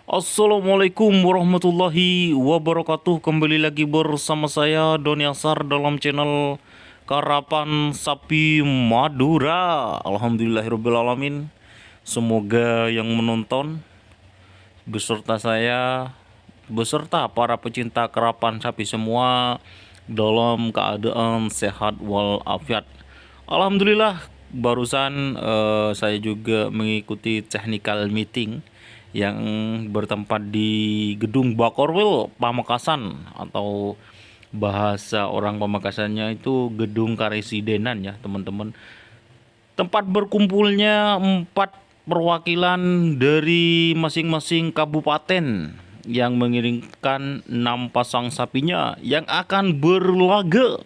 Assalamualaikum warahmatullahi wabarakatuh. Kembali lagi bersama saya Doni Asar dalam channel Karapan Sapi Madura. Alhamdulillahirobbilalamin. Semoga yang menonton beserta saya, beserta para pecinta karapan sapi semua dalam keadaan sehat walafiat. Alhamdulillah, barusan saya juga mengikuti technical meeting yang bertempat di Gedung Bakorwil Pamekasan, atau bahasa orang Pamekasannya itu Gedung Karesidenan ya teman-teman. Tempat berkumpulnya 4 perwakilan dari masing-masing kabupaten yang mengirimkan 6 pasang sapinya yang akan berlaga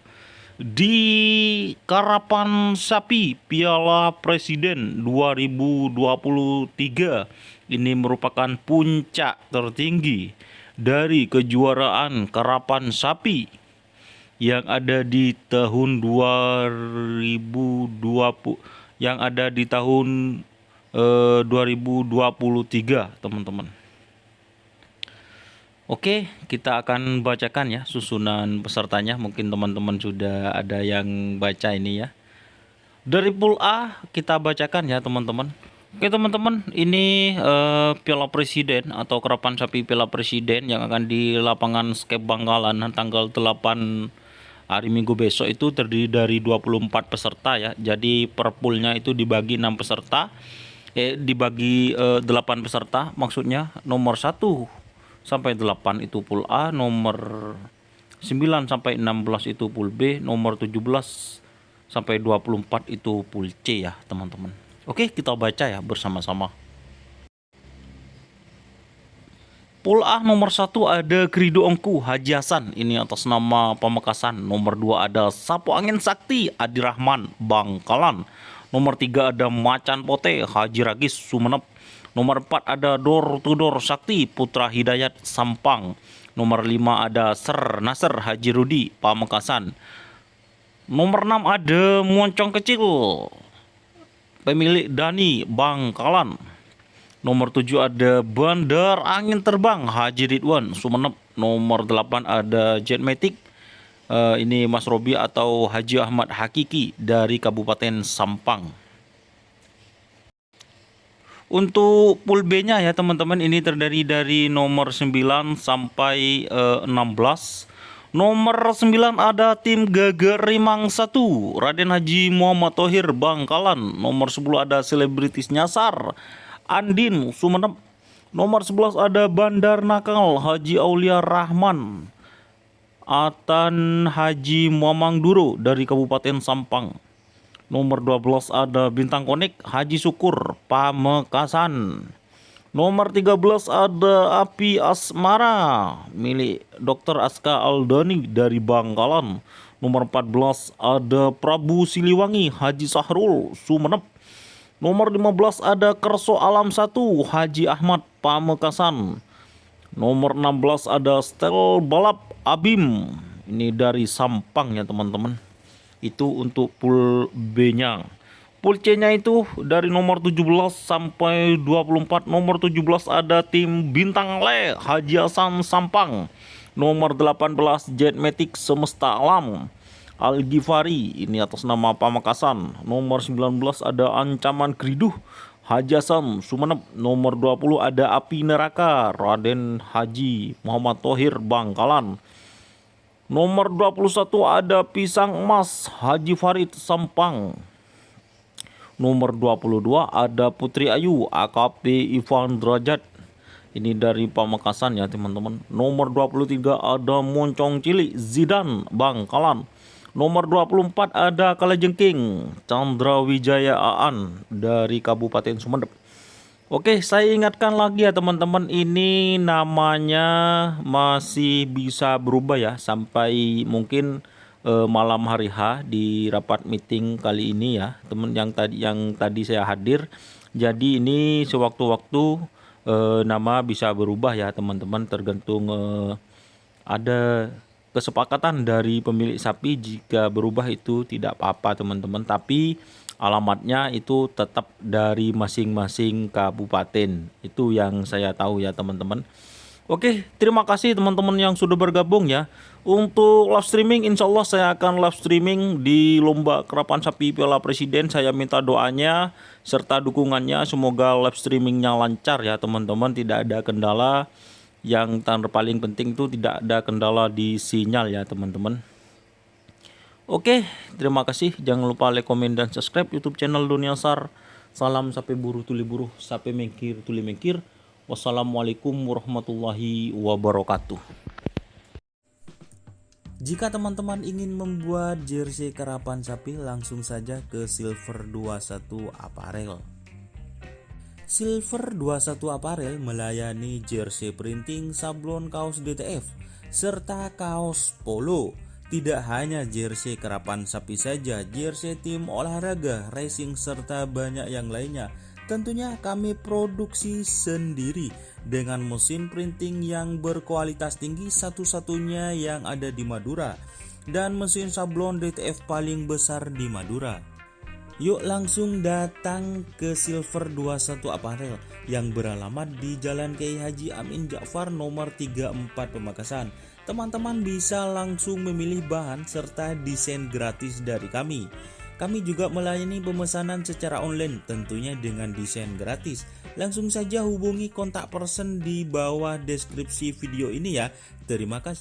di Karapan Sapi Piala Presiden 2023. Ini merupakan puncak tertinggi dari kejuaraan Karapan Sapi yang ada di tahun 2020, yang ada di tahun 2023, teman-teman. Oke, kita akan bacakan ya susunan pesertanya. Mungkin teman-teman sudah ada yang baca ini ya. Dari pool A kita bacakan ya teman-teman. Oke teman-teman, ini Piala Presiden atau Karapan Sapi Piala Presiden yang akan di lapangan Skep Bangkalan tanggal 8 hari Minggu besok itu terdiri dari 24 peserta ya. Jadi per poolnya itu dibagi 6 peserta. Dibagi 8 peserta, maksudnya nomor 1 sampai 8 itu pool A, nomor 9 sampai 16 itu pool B, nomor 17 sampai 24 itu pool C ya teman-teman. Oke, kita baca ya bersama-sama. Pool A nomor 1 ada Krido Ongku Haji Hasan, ini atas nama Pamekasan. Nomor 2 ada Sapu Angin Sakti Adi Rahman Bangkalan. Nomor 3 ada Macan Pote Haji Ragis Sumeneb. Nomor 4 ada Dor Tudor Sakti Putra Hidayat Sampang. Nomor 5 ada Ser Nasr Haji Rudi Pamekasan. Nomor 6 ada Moncong Kecil pemilik Dani Bangkalan. Nomor 7 ada Bandar Angin Terbang Haji Ridwan Sumeneb. Nomor 8 ada Jetmatic, ini Mas Robi atau Haji Ahmad Hakiki dari Kabupaten Sampang. Untuk pool B-nya ya teman-teman, ini terdiri dari nomor 9 sampai 16. Nomor 9 ada tim Gager Rimang 1 Raden Haji Muhammad Thohir Bangkalan. Nomor 10 ada Selebritis Nyasar Andin Sumeneb. Nomor 11 ada Bandar Nakal Haji Aulia Rahman Atan Haji Muamangduro dari Kabupaten Sampang. Nomor 12 ada Bintang Konik Haji Syukur Pamekasan. Nomor 13 ada Api Asmara milik Dr. Aska Aldani dari Bangkalan. Nomor 14 ada Prabu Siliwangi Haji Sahrul Sumeneb. Nomor 15 ada Kerso Alam 1 Haji Ahmad Pamekasan. Nomor 16 ada Stel Balap Abim, ini dari Sampang ya teman-teman. Itu untuk pool B-nya. Pool C-nya itu dari nomor 17 sampai 24. Nomor 17 ada tim Bintang Le Haji Hasan Sampang. Nomor 18 Jetmatic Semesta Alam Al Ghifari, ini atas nama Pamekasan. Nomor 19 ada Ancaman Kriduh Haji Hasan Sumeneb. Nomor 20 ada Api Neraka Raden Haji Muhammad Thohir Bangkalan. Nomor 21 ada Pisang Emas Haji Farid Sampang. Nomor 22 ada Putri Ayu AKP Ivan Derajat, ini dari Pamekasan ya teman-teman. Nomor 23 ada Moncong Cilik Zidan Bangkalan. Nomor 24 ada Kalajengking Chandra Wijaya Aan dari Kabupaten Sumeneb. Oke, saya ingatkan lagi ya teman-teman, ini namanya masih bisa berubah ya sampai mungkin malam hari H di rapat meeting kali ini ya teman, yang tadi saya hadir. Jadi ini sewaktu-waktu nama bisa berubah ya teman-teman, tergantung ada kesepakatan dari pemilik sapi. Jika berubah itu tidak apa-apa teman-teman, tapi alamatnya itu tetap dari masing-masing kabupaten. Itu yang saya tahu ya teman-teman. Oke, terima kasih teman-teman yang sudah bergabung ya. Untuk live streaming, insya Allah saya akan live streaming di lomba kerapan sapi Piala Presiden. Saya minta doanya serta dukungannya. Semoga live streamingnya lancar ya teman-teman, tidak ada kendala. Yang terpaling penting itu tidak ada kendala di sinyal ya teman-teman. Oke, terima kasih. Jangan lupa like, komen, dan subscribe YouTube channel Dunia Sar. Salam sapi buruh tuli buruh, sapi mengkir tuli mengkir. Wassalamualaikum warahmatullahi wabarakatuh. Jika teman-teman ingin membuat jersey karapan sapi, langsung saja ke Silver 21 Apparel. Silver 21 Apparel melayani jersey printing, sablon kaos DTF, serta kaos polo. Tidak hanya jersey karapan sapi saja, jersey tim olahraga, racing, serta banyak yang lainnya. Tentunya kami produksi sendiri dengan mesin printing yang berkualitas tinggi, satu-satunya yang ada di Madura, dan mesin sablon DTF paling besar di Madura. Yuk langsung datang ke Silver 21 Apparel yang beralamat di Jalan Kiai Haji Amin Ja'far nomor 34 Pamekasan. Teman-teman bisa langsung memilih bahan serta desain gratis dari kami. Kami juga melayani pemesanan secara online, tentunya dengan desain gratis. Langsung saja hubungi kontak person di bawah deskripsi video ini ya. Terima kasih.